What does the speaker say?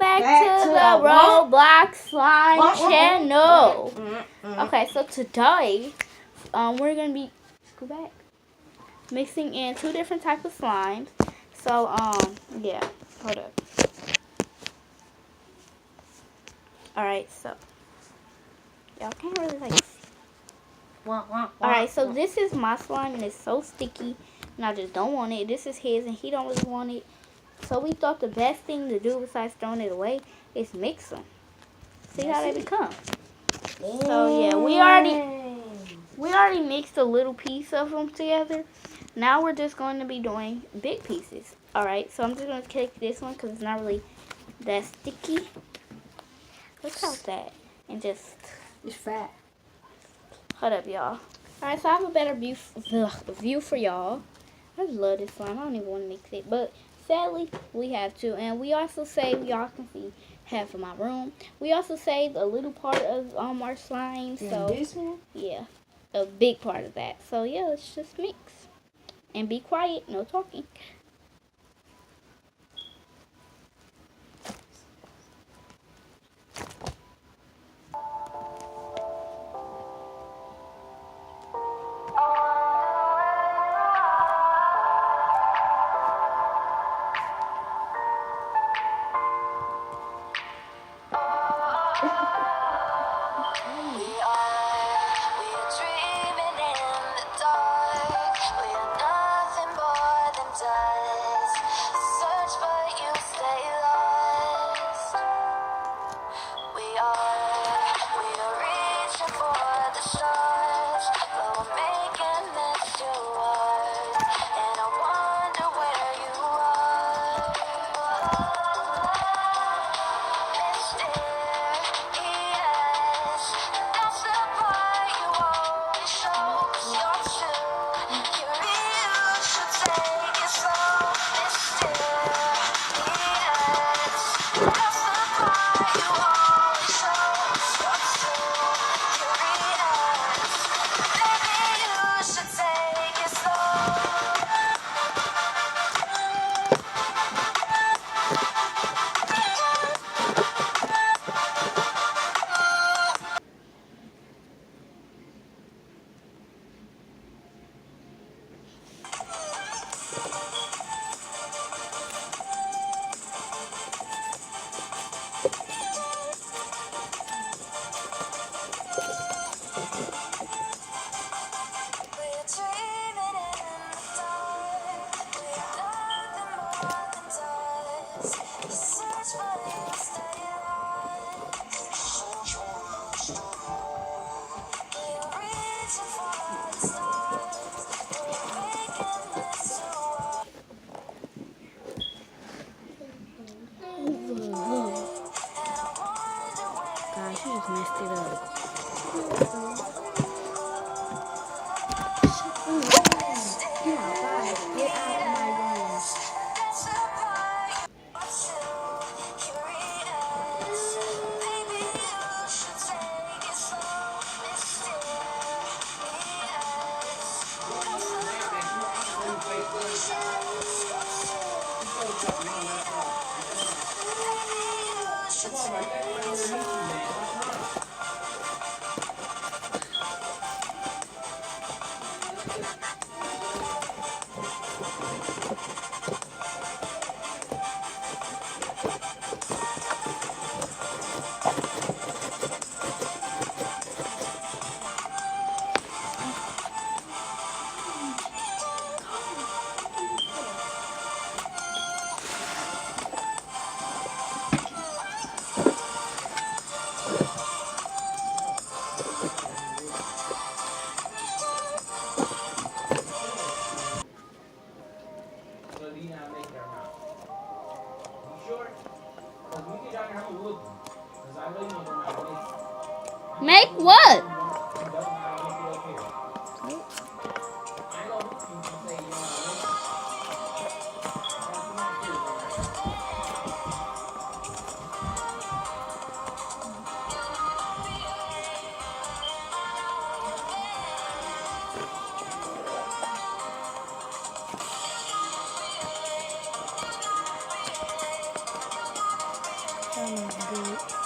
back to the Roblox Slime channel. Okay, so today, we're gonna be mixing in 2 different types of slimes. So, yeah, hold up. Alright, so y'all can't really like see. Alright, so this is my slime and it's so sticky and I just don't want it. This is his and he don't really want it. So we thought the best thing to do besides throwing it away is mix them. See how they become. So yeah, we already mixed a little piece of them together. Now we're just going to be doing big pieces. Alright, so I'm just going to take this one because it's not really that sticky. Look how that. And just... It's fat. Hold up, y'all. Alright, so I have a better view for y'all. I love this slime. I don't even want to mix it. But sadly, we have to. And we also saved, y'all can see, half of my room. We also saved a little part of our slime. So this one? yeah, a big part of that. So yeah, let's just mix. And be quiet. No talking. Gosh, you just messed it up. Get out of my room. Make what? That looks good.